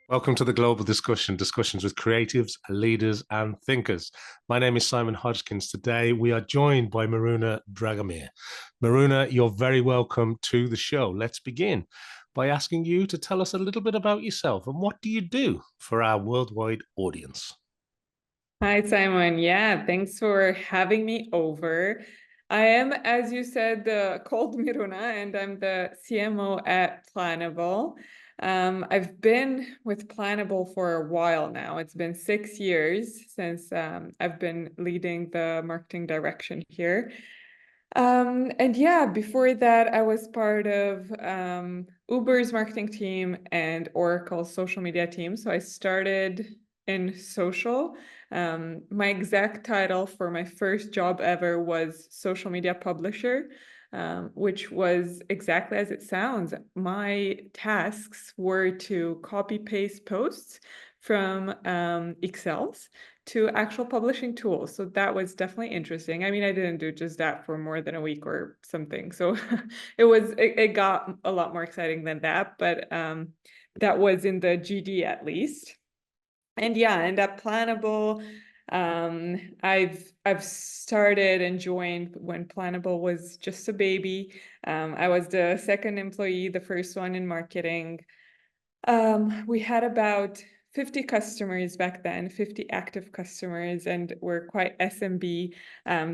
Welcome to the Global discussions with creatives, leaders, and thinkers. My name is Simon Hodgkins. Today, we are joined by Miruna Dragomir. Miruna, you're very welcome to the show. Let's begin by asking you to tell us a little bit about yourself and what do you do for our worldwide audience? Hi, Simon. Yeah, thanks for having me over. I am, as you said, called Miruna, and I'm the CMO at Planable. I've been with Planable for a while now. It's been 6 years since I've been leading the marketing direction here. And yeah, before that, I was part of Uber's marketing team and Oracle's social media team. So I started in social. My exact title for my first job ever was social media publisher, which was exactly as it sounds. My tasks were to copy paste posts from Excels to actual publishing tools. So that was definitely interesting. I mean, I didn't do just that for more than a week or something. So it got a lot more exciting than that, but that was in the GD at least. And yeah, and at Planable, I've started and joined when Planable was just a baby. I was the second employee, the first one in marketing. We had about 50 customers back then, 50 active customers, and we're quite SMB.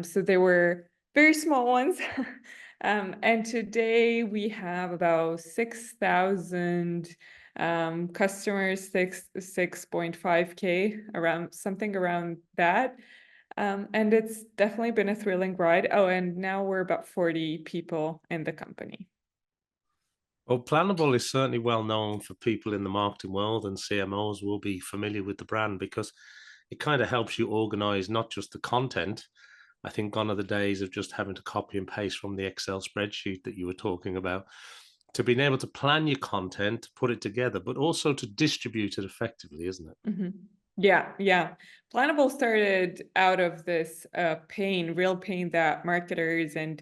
So they were very small ones. And today we have about 6,000 customers, 6.5K, around something around that. And it's definitely been a thrilling ride. Oh, and now we're about 40 people in the company. Well, Planable is certainly well known for people in the marketing world, and CMOs will be familiar with the brand because it kind of helps you organize not just the content. I think gone are the days of just having to copy and paste from the Excel spreadsheet that you were talking about, to being able to plan your content, put it together, but also to distribute it effectively, isn't it? Yeah, yeah. Planable started out of this real pain that marketers and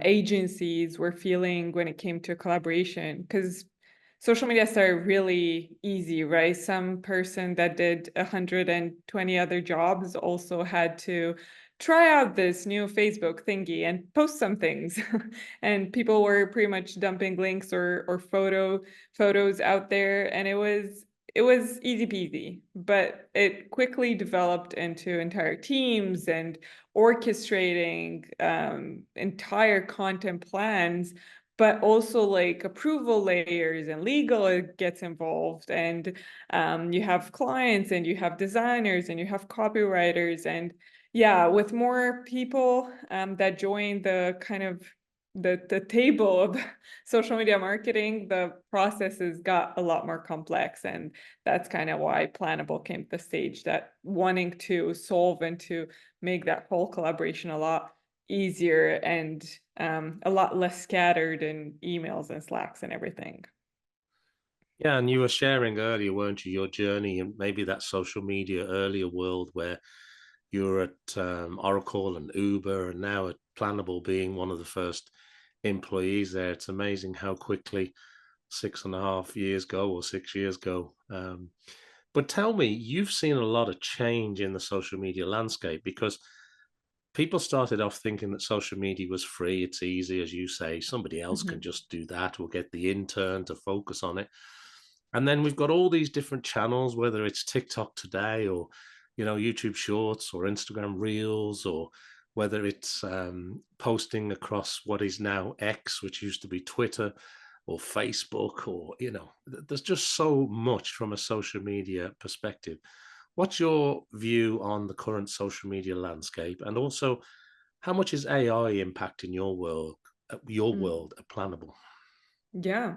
agencies were feeling when it came to collaboration, because social media started really easy, right? Some person that did 120 other jobs also had to try out this new Facebook thingy and post some things. And people were pretty much dumping links or photos out there, and it was easy peasy, but it quickly developed into entire teams and orchestrating entire content plans, but also like approval layers and legal gets involved. And you have clients and you have designers and you have copywriters. And yeah, with more people that join the kind of the table of social media marketing, the processes got a lot more complex. And that's kind of why Planable came to the stage, that wanting to solve and to make that whole collaboration a lot easier and a lot less scattered in emails and Slacks and everything. Yeah, and you were sharing earlier, weren't you, your journey and maybe that social media earlier world where you were at Oracle and Uber and now at Planable being one of the first employees there. It's amazing how quickly 6.5 years ago or 6 years ago. But tell me, you've seen a lot of change in the social media landscape because people started off thinking that social media was free. It's easy, as you say, somebody else can Mhm. just do that. We'll get the intern to focus on it. And then we've got all these different channels, whether it's TikTok today or, YouTube Shorts or Instagram Reels, or whether it's posting across what is now X, which used to be Twitter, or Facebook, or, there's just so much from a social media perspective. What's your view on the current social media landscape? And also, how much is AI impacting your Mm. world at Planable? Yeah.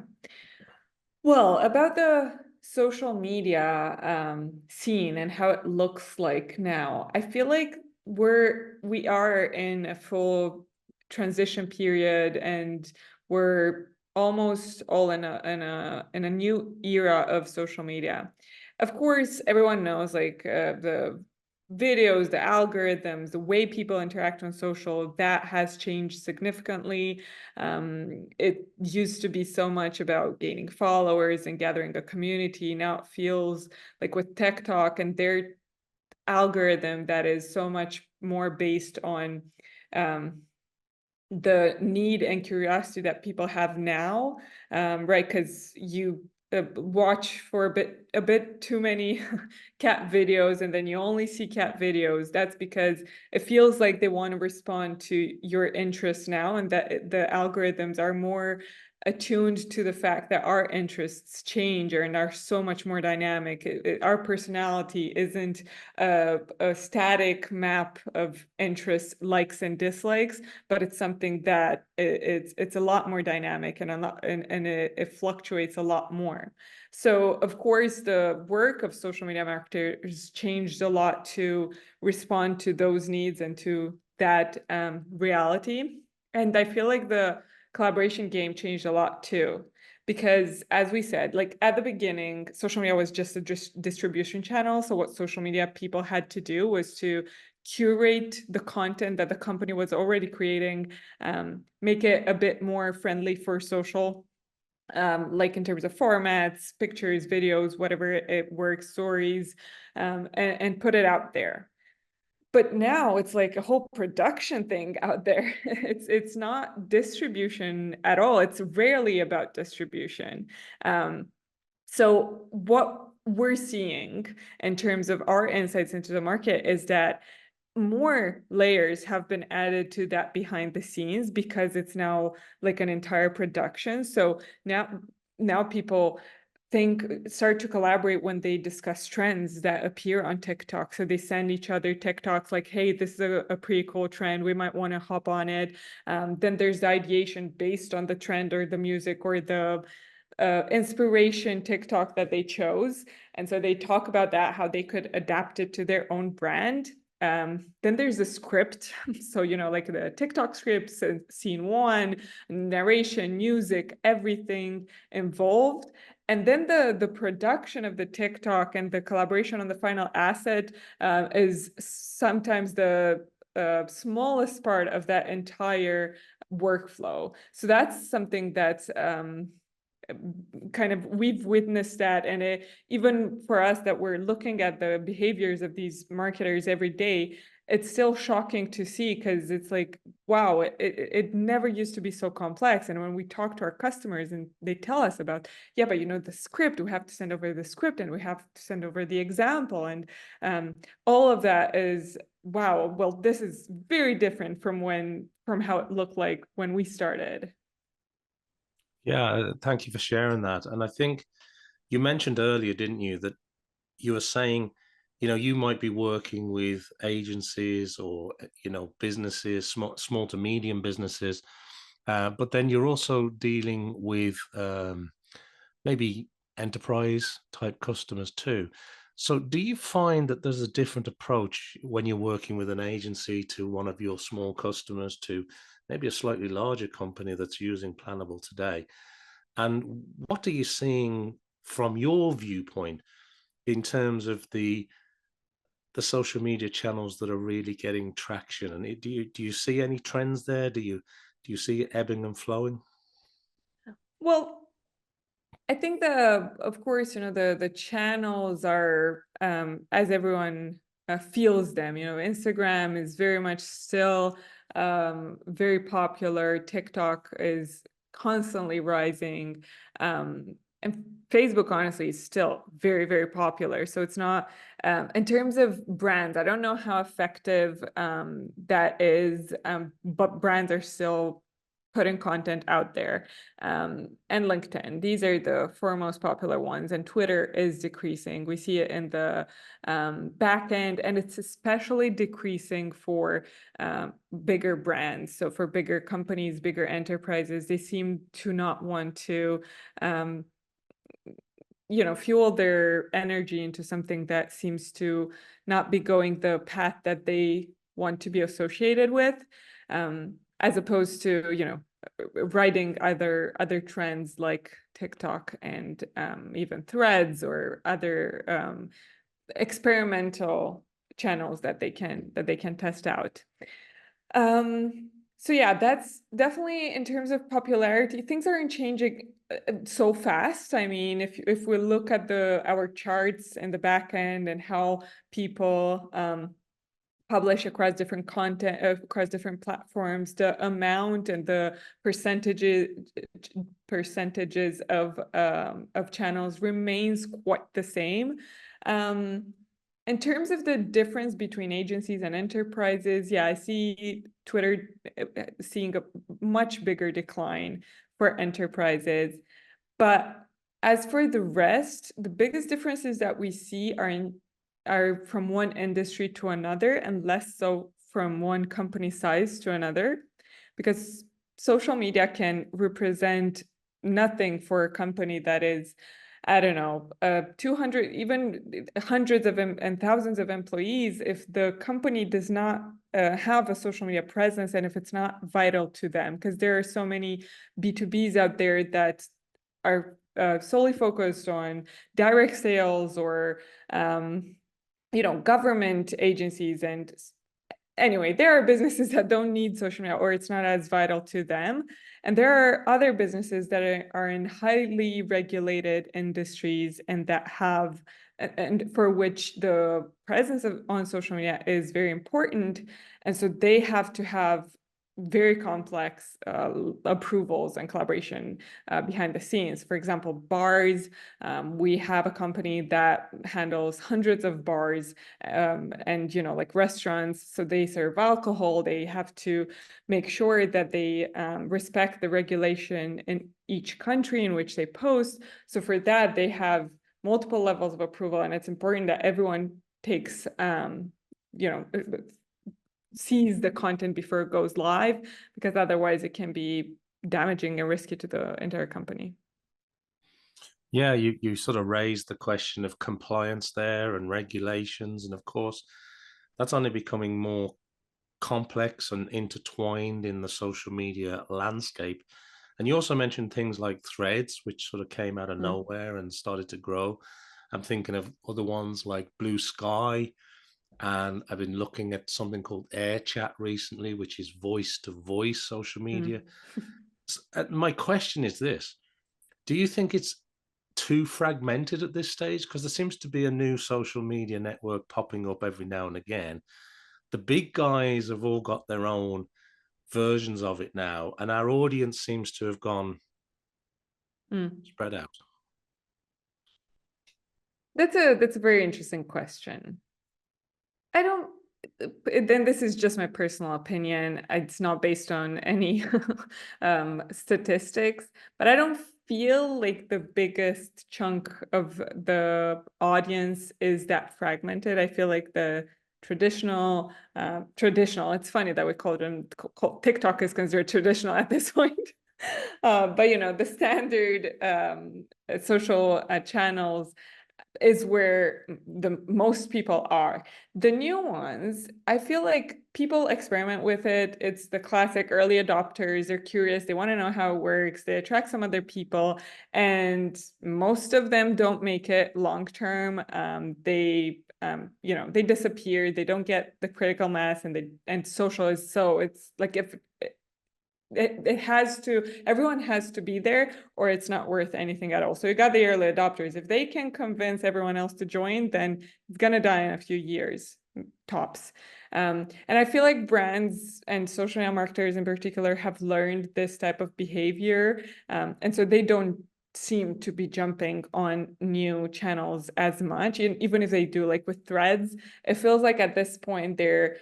Well, about the social media scene and how it looks like now, I feel like we are in a full transition period, and we're almost all in a new era of social media. Of course, everyone knows like the videos, the algorithms, the way people interact on social, that has changed significantly. It used to be so much about gaining followers and gathering a community. Now it feels like with TikTok and their algorithm that is so much more based on um, the need and curiosity that people have now, right? Because you watch for a bit too many cat videos, and then you only see cat videos. That's because it feels like they want to respond to your interests now, and that the algorithms are more attuned to the fact that our interests change and are so much more dynamic. Our personality isn't a static map of interests, likes and dislikes, but it's something that it's a lot more dynamic and a lot, and it fluctuates a lot more. So of course the work of social media marketers changed a lot to respond to those needs and to that reality. And I feel like the collaboration game changed a lot too, because as we said, like at the beginning, social media was just a distribution channel. So what social media people had to do was to curate the content that the company was already creating, make it a bit more friendly for social, like in terms of formats, pictures, videos, whatever it works, stories, and put it out there. But now it's like a whole production thing out there. It's not distribution at all. It's rarely about distribution. So what we're seeing in terms of our insights into the market is that more layers have been added to that behind the scenes, because it's now like an entire production. So now people start to collaborate when they discuss trends that appear on TikTok. So they send each other TikToks like, hey, this is a pretty cool trend, we might want to hop on it. Then there's the ideation based on the trend or the music or the inspiration TikTok that they chose. And so they talk about that, how they could adapt it to their own brand. Then there's the script. So, like the TikTok scripts, scene one, narration, music, everything involved. And then the production of the TikTok and the collaboration on the final asset is sometimes the smallest part of that entire workflow. So that's something that's kind of, we've witnessed that, and even for us that we're looking at the behaviors of these marketers every day, it's still shocking to see, because it's like, wow, it never used to be so complex. And when we talk to our customers and they tell us about, yeah, but the script, we have to send over the script and we have to send over the example, and all of that is, wow, well, this is very different from how it looked like when we started. Yeah, thank you for sharing that. And I think you mentioned earlier, didn't you, that you were saying, you might be working with agencies or, businesses, small to medium businesses, but then you're also dealing with maybe enterprise type customers too. So do you find that there's a different approach when you're working with an agency to one of your small customers to maybe a slightly larger company that's using Planable today? And what are you seeing from your viewpoint in terms of the social media channels that are really getting traction? And do you see any trends there? Do you see it ebbing and flowing? Well, I think of course, the channels are, as everyone feels them. Instagram is very much still very popular. TikTok is constantly rising, and Facebook, honestly, is still very, very popular. So it's not, in terms of brands, I don't know how effective that is, but brands are still putting content out there, and LinkedIn. These are the four most popular ones, and Twitter is decreasing. We see it in the back end, and it's especially decreasing for bigger brands. So for bigger companies, bigger enterprises, they seem to not want to fuel their energy into something that seems to not be going the path that they want to be associated with, as opposed to, riding other trends like TikTok and even Threads or other experimental channels that they can test out. So yeah, that's definitely in terms of popularity, things aren't changing so fast. I mean, if we look at our charts in the back end and how people publish across different content, across different platforms, the amount and the percentages of channels remains quite the same. In terms of the difference between agencies and enterprises, yeah, I see Twitter seeing a much bigger decline for enterprises. But as for the rest, the biggest differences that we see are from one industry to another, and less so from one company size to another, because social media can represent nothing for a company that is, I don't know, 200, even hundreds of and thousands of employees. If the company does not have a social media presence, and if it's not vital to them, because there are so many B2Bs out there that are solely focused on direct sales or government agencies. And anyway, there are businesses that don't need social media, or it's not as vital to them. And there are other businesses that are in highly regulated industries and that have, and for which the presence on social media is very important. And so they have to have very complex approvals and collaboration behind the scenes. For example, bars. We have a company that handles hundreds of bars, and like restaurants. So they serve alcohol. They have to make sure that they respect the regulation in each country in which they post. So for that, they have multiple levels of approval, and it's important that everyone takes sees the content before it goes live, because otherwise it can be damaging and risky to the entire company. Yeah, you sort of raised the question of compliance there and regulations, and of course, that's only becoming more complex and intertwined in the social media landscape. And you also mentioned things like threads, which sort of came out of nowhere and started to grow. I'm thinking of other ones like Blue Sky, and I've been looking at something called Air Chat recently, which is voice to voice social media. My question is this: do you think it's too fragmented at this stage? Because there seems to be a new social media network popping up every now and again. The big guys have all got their own versions of it now, and our audience seems to have gone spread out. That's a very interesting question. I don't, then this is just my personal opinion. It's not based on any statistics, but I don't feel like the biggest chunk of the audience is that fragmented. I feel like the traditional, it's funny that we call TikTok is considered traditional at this point. But the standard social channels is where the most people are. The new ones, I feel like people experiment with it. It's the classic early adopters. They're curious. They want to know how it works. They attract some other people, and most of them don't make it long term. They disappear. They don't get the critical mass, and social is so. It's like if everyone has to be there, or it's not worth anything at all. So you got the early adopters. If they can convince everyone else to join, then it's gonna die in a few years tops. And I feel like brands and social media marketers in particular have learned this type of behavior, and so they don't seem to be jumping on new channels as much. Even if they do, like with threads, it feels like at this point they're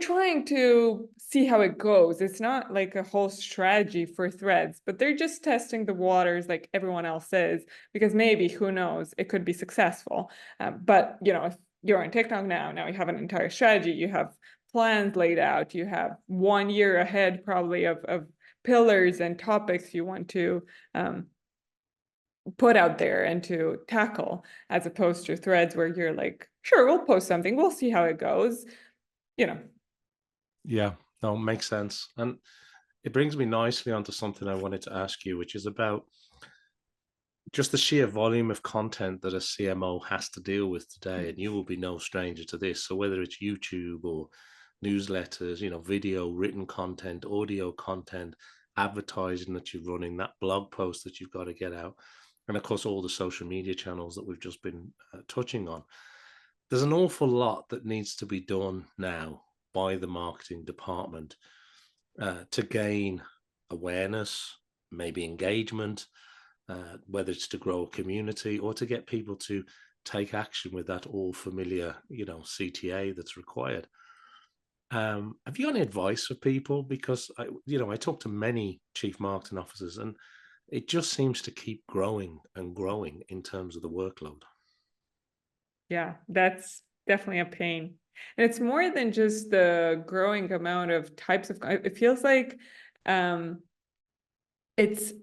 trying to see how it goes. It's not like a whole strategy for threads, but they're just testing the waters like everyone else is, because maybe, who knows, it could be successful. But if you're on TikTok now you have an entire strategy. You have plans laid out. You have 1 year ahead probably of pillars and topics you want to put out there and to tackle, as opposed to threads where you're like, sure, we'll post something, we'll see how it goes. Yeah, no, makes sense. And it brings me nicely onto something I wanted to ask you, which is about just the sheer volume of content that a CMO has to deal with today, and Mm. you will be no stranger to this. So whether it's YouTube or newsletters, video, written content, audio content, advertising that you're running, that blog post that you've got to get out, and of course all the social media channels that we've just been touching on. There's an awful lot that needs to be done now by the marketing department to gain awareness, maybe engagement, whether it's to grow a community or to get people to take action with that all familiar, CTA that's required. Have you got any advice for people? Because I talk to many chief marketing officers, and it just seems to keep growing and growing in terms of the workload. Yeah, that's definitely a pain. And it's more than just the growing amount of types of, it feels like um, it's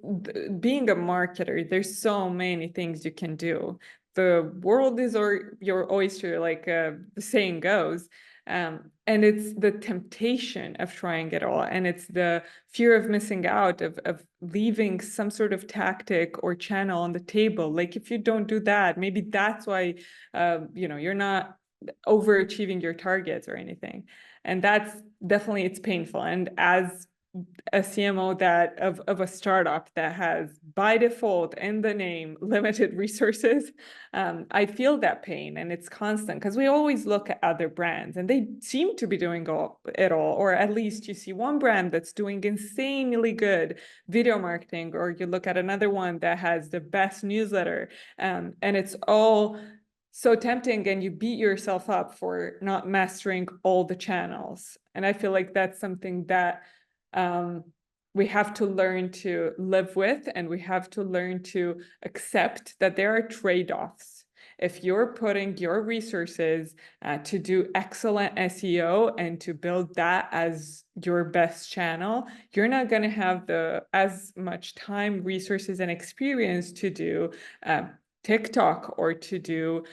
being a marketer, there's so many things you can do. The world is or your oyster, like the saying goes. And it's the temptation of trying it all. And it's the fear of missing out, of leaving some sort of tactic or channel on the table. Like if you don't do that, maybe that's why, you're not overachieving your targets or anything. And that's definitely, it's painful. And as a CMO of a startup that has by default in the name limited resources, I feel that pain, and it's constant because we always look at other brands and they seem to be doing it all, or at least you see one brand that's doing insanely good video marketing, or you look at another one that has the best newsletter, and it's all so tempting, and you beat yourself up for not mastering all the channels. And I feel like that's something that um, we have to learn to live with, and we have to learn to accept that there are trade-offs. If you're putting your resources to do excellent SEO and to build that as your best channel, you're not going to have as much time, resources, and experience to do TikTok, or to do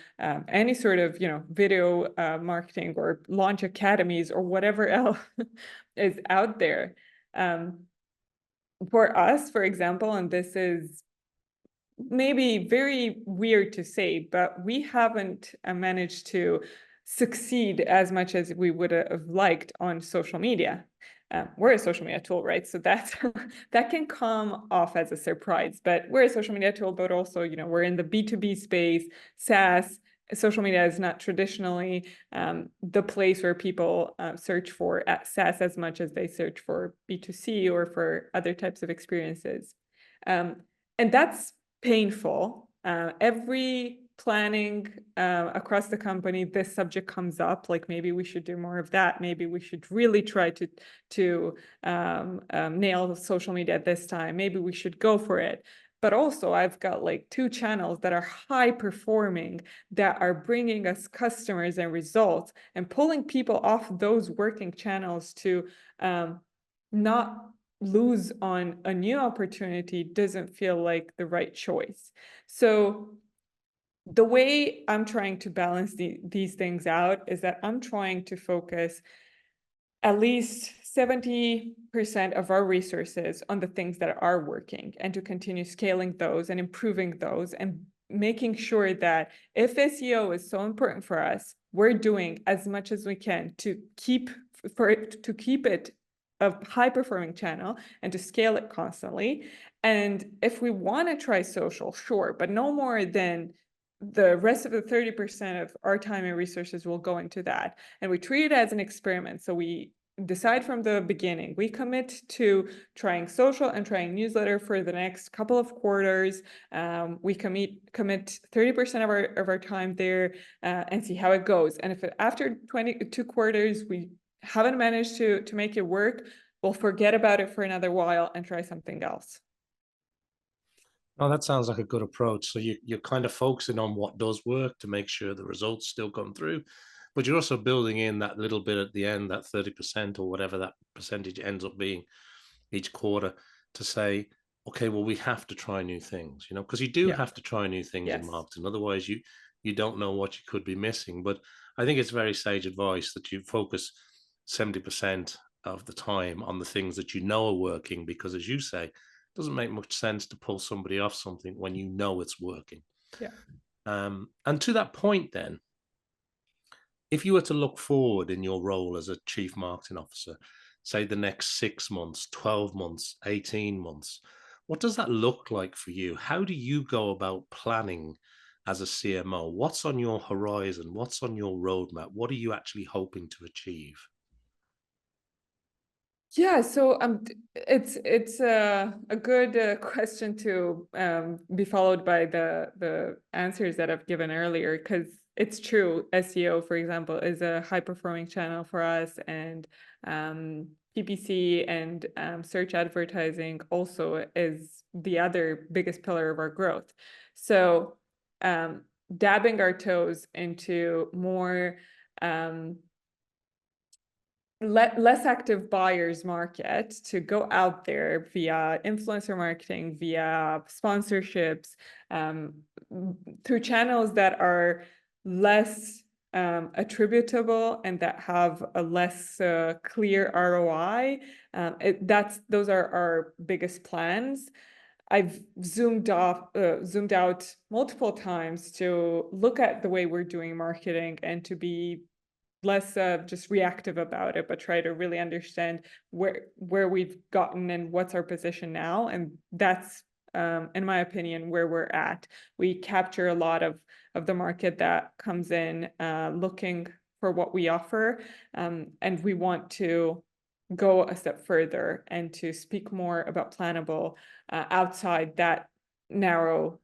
any sort of video marketing, or launch academies, or whatever else is out there. Um, for us, for example, and this is maybe very weird to say, but we haven't managed to succeed as much as we would have liked on social media. We're a social media tool, right? So that's that can come off as a surprise, but we're a social media tool, but also, we're in the B2B space, SaaS. Social media is not traditionally the place where people search for at SaaS as much as they search for B2C or for other types of experiences. Um, and that's painful. Every planning across the company, this subject comes up, like maybe we should do more of that. Maybe we should really try to nail social media at this time. Maybe we should go for it. But also I've got like 2 channels that are high performing, that are bringing us customers and results, and pulling people off those working channels to not lose on a new opportunity doesn't feel like the right choice. So the way I'm trying to balance these things out is that I'm trying to focus at least 70% of our resources on the things that are working, and to continue scaling those and improving those, and making sure that if SEO is so important for us, we're doing as much as we can to keep it a high performing channel and to scale it constantly. And if we want to try social, sure, but no more than the rest of the 30% of our time and resources will go into that. And we treat it as an experiment. So we decide from the beginning, we commit to trying social and trying newsletter for the next couple of quarters. We commit 30% of our time there, and see how it goes. And if after 22 quarters we haven't managed to make it work, we'll forget about it for another while and try something else. Oh, that sounds like a good approach. So you're kind of focusing on what does work to make sure the results still come through, but you're also building in that little bit at the end, that 30% or whatever that percentage ends up being each quarter, to say, okay, well, we have to try new things, because you do Yeah. have to try new things in Yes. marketing. Otherwise, you don't know what you could be missing. But I think it's very sage advice that you focus 70% of the time on the things that you know are working, because as you say, Doesn't make much sense to pull somebody off something when you know it's working. Yeah. And to that point, then, if you were to look forward in your role as a chief marketing officer, say the next 6 months, 12 months, 18 months, what does that look like for you? How do you go about planning as a CMO? What's on your horizon? What's on your roadmap? What are you actually hoping to achieve? Yeah, so it's a good question to be followed by the answers that I've given earlier, because it's true. SEO, for example, is a high performing channel for us, and PPC and search advertising also is the other biggest pillar of our growth. So dabbing our toes into more less active buyers market, to go out there via influencer marketing, via sponsorships, through channels that are less attributable and that have a less clear ROI. Those are our biggest plans. I've zoomed out multiple times to look at the way we're doing marketing and to be less just reactive about it, but try to really understand where we've gotten and what's our position now. And that's, in my opinion, where we're at. We capture a lot of the market that comes in looking for what we offer, and we want to go a step further and to speak more about Planable outside that narrow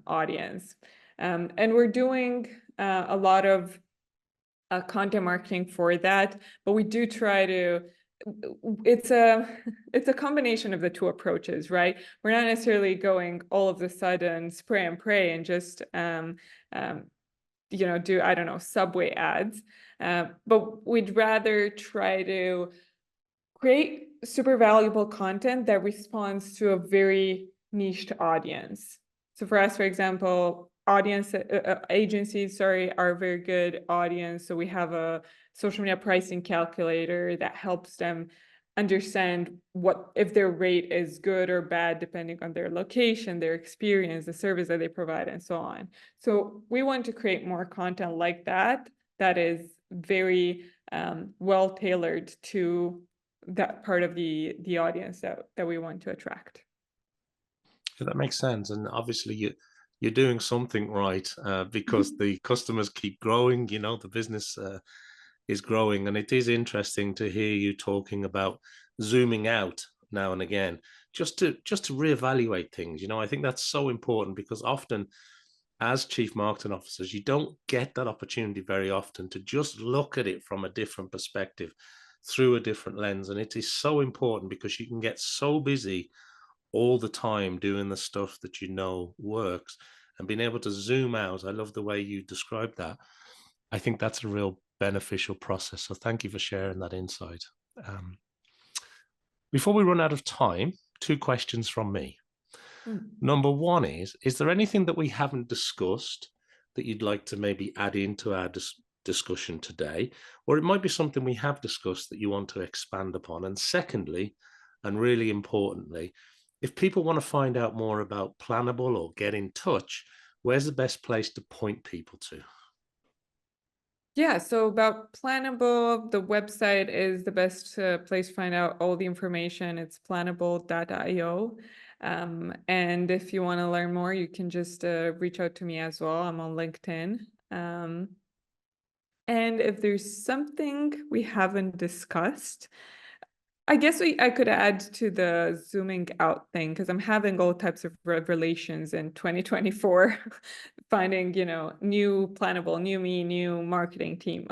audience. And we're doing a lot of content marketing for that, but we do try to, it's a combination of the two approaches, right? We're not necessarily going all of a sudden spray and pray and just do, I don't know, subway ads, but we'd rather try to create super valuable content that responds to a very niched audience. So for us, for example, agencies, are a very good audience. So we have a social media pricing calculator that helps them understand what if their rate is good or bad depending on their location, their experience, the service that they provide, and so on. So we want to create more content like that is very well tailored to that part of the audience that we want to attract. Yeah, that makes sense. And obviously you're doing something right, because the customers keep growing, the business is growing. And it is interesting to hear you talking about zooming out now and again, just to reevaluate things. I think that's so important, because often as chief marketing officers, you don't get that opportunity very often to just look at it from a different perspective, through a different lens. And it is so important, because you can get so busy all the time doing the stuff that works, and being able to zoom out. I love the way you described that. I think that's a real beneficial process. So thank you for sharing that insight. Um, Before we run out of time, two questions from me. Mm. Number one is there anything that we haven't discussed that you'd like to maybe add into our discussion today? Or it might be something we have discussed that you want to expand upon. And secondly, and really importantly, if people want to find out more about Planable or get in touch, where's the best place to point people to? Yeah, so about Planable, the website is the best place to find out all the information. It's planable.io. And if you want to learn more, you can just reach out to me as well. I'm on LinkedIn. And if there's something we haven't discussed, I guess I could add to the zooming out thing, because I'm having all types of revelations in 2024, finding, new Planable, new me, new marketing team.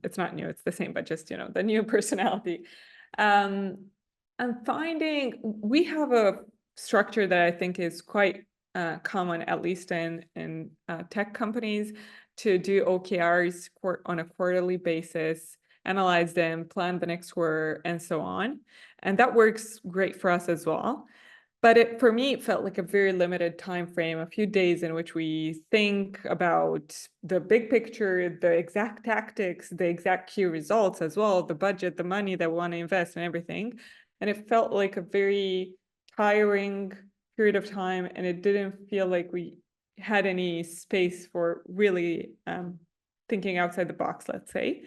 It's not new, it's the same, but just, the new personality. I'm finding we have a structure that I think is quite common, at least in tech companies, to do OKRs on a quarterly basis, analyze them, plan the next quarter, and so on. And that works great for us as well. But for me, it felt like a very limited time frame, a few days in which we think about the big picture, the exact tactics, the exact key results as well, the budget, the money that we want to invest and everything. And it felt like a very tiring period of time, and it didn't feel like we had any space for really thinking outside the box, let's say.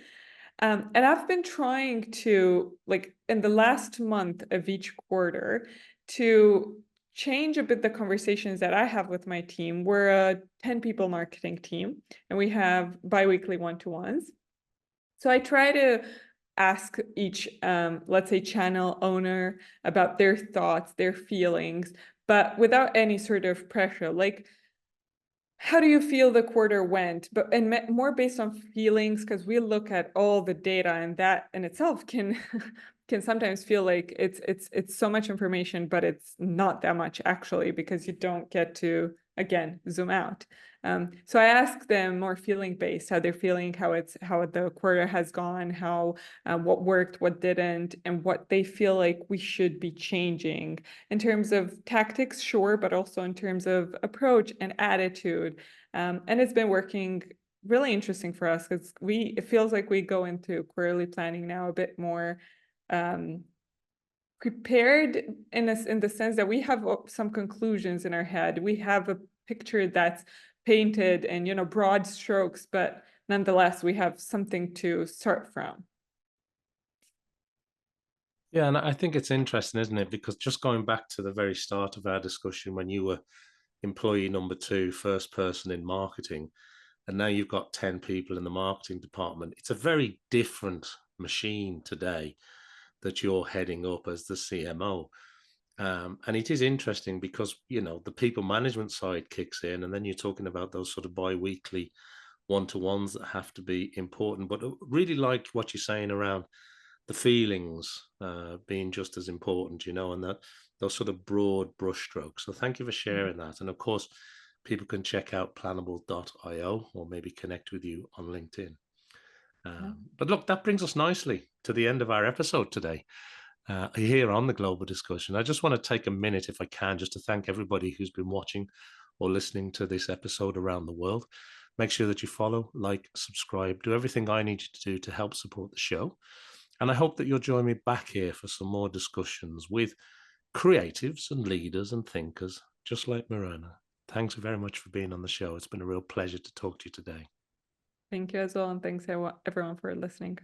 And I've been trying to, like, in the last month of each quarter, to change a bit the conversations that I have with my team. We're a 10 people marketing team, and we have biweekly one-to-ones. So I try to ask each, let's say, channel owner about their thoughts, their feelings, but without any sort of pressure. Like, how do you feel the quarter went? But more based on feelings, because we look at all the data, and that in itself can can sometimes feel like it's so much information, but it's not that much actually, because you don't get to, again, zoom out. So I ask them more feeling based, how they're feeling, how the quarter has gone, how what worked, what didn't, and what they feel like we should be changing in terms of tactics, sure, but also in terms of approach and attitude. And it's been working really interesting for us, because it feels like we go into quarterly planning now a bit more prepared, in the sense that we have some conclusions in our head. We have a picture that's painted and, broad strokes, but nonetheless, we have something to start from. Yeah, and I think it's interesting, isn't it? Because just going back to the very start of our discussion, when you were employee number two, first person in marketing, and now you've got 10 people in the marketing department, it's a very different machine today that you're heading up as the CMO. And it is interesting because, the people management side kicks in, and then you're talking about those sort of bi-weekly one-to-ones that have to be important. But I really like what you're saying around the feelings being just as important, and that those sort of broad brushstrokes. So thank you for Mhm. sharing that. And of course, people can check out planable.io or maybe connect with you on LinkedIn. Yeah. But look, that brings us nicely to the end of our episode today here on the Global Discussion. I just want to take a minute, if I can, just to thank everybody who's been watching or listening to this episode around the world. Make sure that you follow, like, subscribe, do everything I need you to do to help support the show. And I hope that you'll join me back here for some more discussions with creatives and leaders and thinkers, just like Miruna. Thanks very much for being on the show. It's been a real pleasure to talk to you today. Thank you as well, and thanks everyone for listening.